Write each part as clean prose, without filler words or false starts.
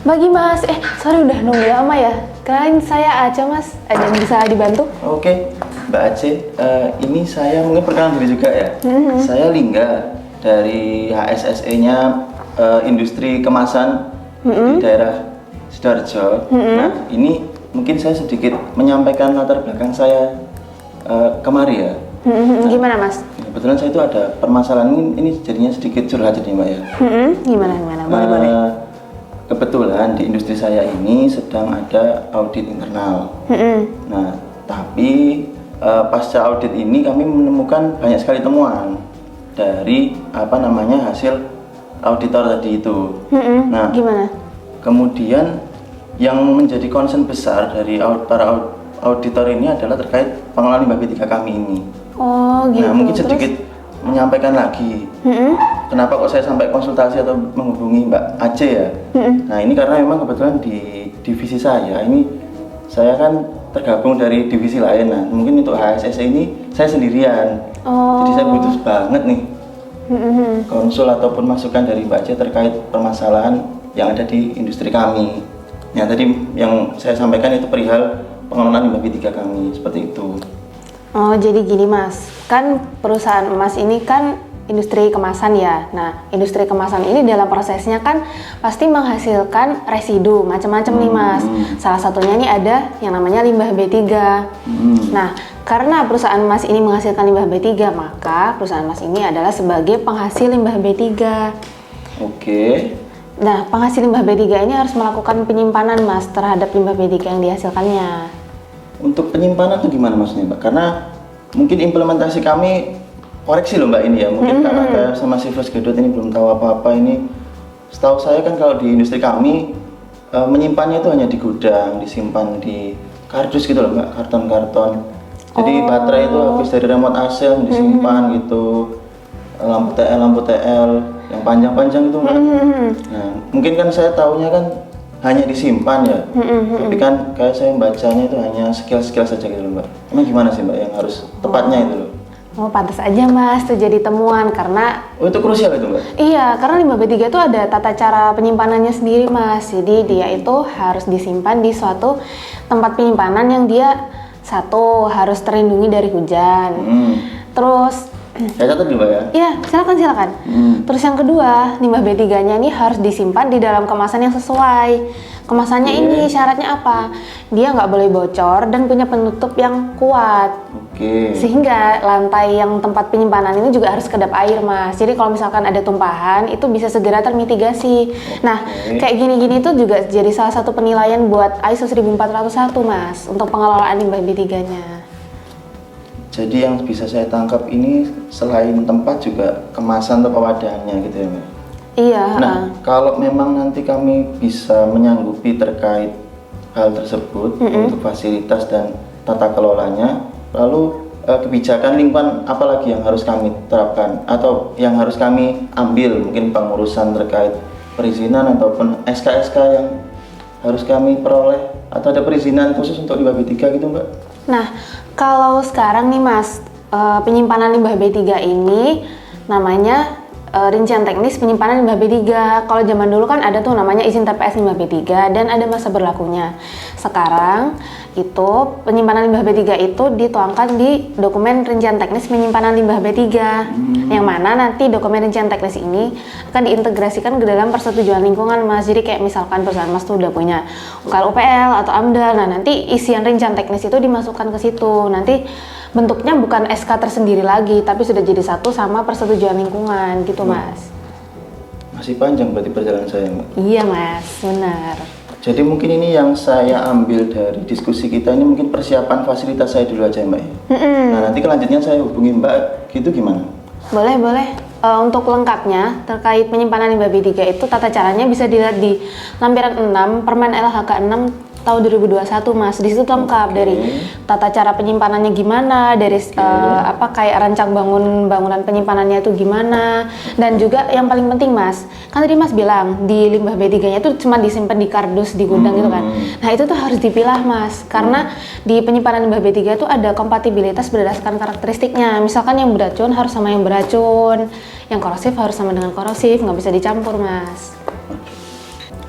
Bagi Mas, sorry udah nunggu lama ya. Kenalin saya Aca Mas, ada yang bisa dibantu? Oke, Mbak Aceh, ini saya mungkin perkenalan diri juga ya. Saya Lingga dari HSSE-nya Industri Kemasan di daerah Sidoarjo. Nah, ini mungkin saya sedikit menyampaikan latar belakang saya kemari ya. Gimana Mas? Kebetulan saya itu ada permasalahan ini jadinya sedikit curhat jadi Mbak ya. Gimana? Boleh. Kebetulan di industri saya ini sedang ada audit internal. Nah, tapi pasca audit ini kami menemukan banyak sekali temuan dari hasil auditor tadi itu. Nah, Gimana? kemudian yang menjadi concern besar dari para auditor ini adalah terkait pengelolaan limbah B3 kami ini. Oh gitu. Nah, mungkin Terus? sedikit menyampaikan lagi. Kenapa kok saya sampai konsultasi atau menghubungi Mbak Aceh ya? Nah, ini karena memang kebetulan di divisi saya ini saya kan tergabung dari divisi lain. Nah, mungkin untuk HSSE ini saya sendirian. Jadi saya butuh banget nih konsul ataupun masukan dari Mbak Aceh terkait permasalahan yang ada di industri kami. Nah, tadi yang saya sampaikan itu perihal pengelolaan limbah B3 kami seperti itu. Oh jadi gini Mas, kan perusahaan Mas ini kan industri kemasan ya. Nah, industri kemasan ini dalam prosesnya kan pasti menghasilkan residu macam-macam nih Mas. Salah satunya nih ada yang namanya limbah B3. Nah, karena perusahaan Mas ini menghasilkan limbah B3, maka perusahaan Mas ini adalah sebagai penghasil limbah B3. Oke. Nah, penghasil limbah B3 ini harus melakukan penyimpanan Mas terhadap limbah B3 yang dihasilkannya. Untuk penyimpanan itu gimana maksudnya Mbak? Karena mungkin implementasi kami koreksi loh Mbak ini ya, mungkin kakak sama si Fresh Graduate ini belum tahu apa-apa ini. Setahu saya kan kalau di industri kami menyimpannya itu hanya di gudang, disimpan di kardus gitu loh Mbak, karton-karton. Jadi baterai itu habis dari remote AC disimpan gitu, lampu TL yang panjang-panjang itu Mbak. Nah, mungkin kan saya tahunya kan hanya disimpan ya, tapi kan kayak saya bacanya itu hanya sekilas-sekilas saja gitu loh Mbak. Emang gimana sih Mbak yang harus tepatnya itu loh? Oh, pantas aja Mas, itu jadi temuan karena Itu krusial itu Mbak? iya, karena limbah B3 itu ada tata cara penyimpanannya sendiri Mas. Jadi dia itu harus disimpan di suatu tempat penyimpanan yang dia satu harus terlindungi dari hujan. Terus Saya catat dulu Mbak ya? iya, silakan. Terus yang kedua, limbah B3-nya ini harus disimpan di dalam kemasan yang sesuai. Kemasannya ini syaratnya apa? Dia nggak boleh bocor dan punya penutup yang kuat. Sehingga lantai yang tempat penyimpanan ini juga harus kedap air Mas. Jadi kalau misalkan ada tumpahan itu bisa segera termitigasi. Nah, kayak gini-gini itu juga jadi salah satu penilaian buat ISO 1401 Mas untuk pengelolaan limbah B3-nya. Jadi yang bisa saya tangkap ini selain tempat juga kemasan atau pewadahannya gitu ya Mbak? Iya. Nah, kalau memang nanti kami bisa menyanggupi terkait hal tersebut untuk fasilitas dan tata kelolanya, lalu kebijakan lingkungan apa lagi yang harus kami terapkan atau yang harus kami ambil, mungkin pengurusan terkait perizinan ataupun SK-SK yang harus kami peroleh, atau ada perizinan khusus untuk limbah B3 gitu Mbak? Nah, kalau sekarang nih Mas, penyimpanan limbah B3 ini namanya rincian teknis penyimpanan limbah B3. Kalau zaman dulu kan ada tuh namanya izin TPS limbah B3 dan ada masa berlakunya. Sekarang itu penyimpanan limbah B3 itu dituangkan di dokumen rincian teknis penyimpanan limbah B3. Yang mana nanti dokumen rincian teknis ini akan diintegrasikan ke dalam persetujuan lingkungan Mas. Jadi kayak misalkan perusahaan Mas tuh udah punya UKL atau AMDAL. Nah, nanti isian rincian teknis itu dimasukkan ke situ. Nanti bentuknya bukan SK tersendiri lagi, tapi sudah jadi satu sama persetujuan lingkungan gitu Mas. Masih panjang berarti perjalanan saya Mbak? Iya Mas, benar. Jadi mungkin ini yang saya ambil dari diskusi kita ini mungkin persiapan fasilitas saya dulu aja Mbak ya? Nah, nanti kelanjutnya saya hubungi Mbak, gitu gimana? Boleh. Untuk lengkapnya terkait penyimpanan limbah B3 itu tata caranya bisa dilihat di lampiran 6 Permen LHK 6 tahun 2021 Mas. Di situ lengkap dari tata cara penyimpanannya gimana, dari kayak rancang bangunan penyimpanannya itu gimana, dan juga yang paling penting Mas, kan tadi Mas bilang di limbah B3-nya itu cuma disimpan di kardus di gudang gitu kan. Nah, itu tuh harus dipilah Mas, karena di penyimpanan limbah B3 itu ada kompatibilitas berdasarkan karakteristiknya. Misalkan yang beracun harus sama yang beracun, yang korosif harus sama dengan korosif, nggak bisa dicampur Mas.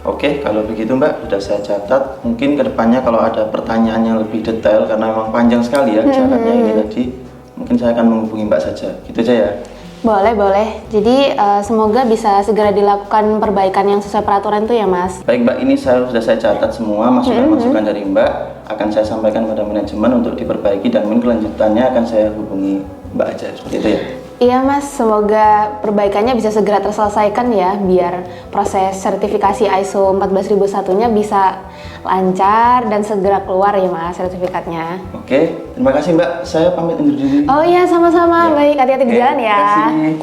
Oke, kalau begitu Mbak, sudah saya catat. Mungkin kedepannya kalau ada pertanyaan yang lebih detail, karena memang panjang sekali ya syaratnya ini tadi, mungkin saya akan menghubungi Mbak saja. Gitu aja ya. Boleh, boleh. Jadi semoga bisa segera dilakukan perbaikan yang sesuai peraturan itu ya, Mas. Baik Mbak, ini sudah saya catat semua masukan-masukan dari Mbak. Akan saya sampaikan pada manajemen untuk diperbaiki dan mungkin kelanjutannya akan saya hubungi Mbak aja. Seperti itu ya. Iya Mas, semoga perbaikannya bisa segera terselesaikan ya, biar proses sertifikasi ISO 14001-nya bisa lancar dan segera keluar ya Mas sertifikatnya. Oke, terima kasih Mbak. Saya pamit undur diri. Oh iya, sama-sama. Ya. Baik, hati-hati di Oke, jalan ya. terima kasih.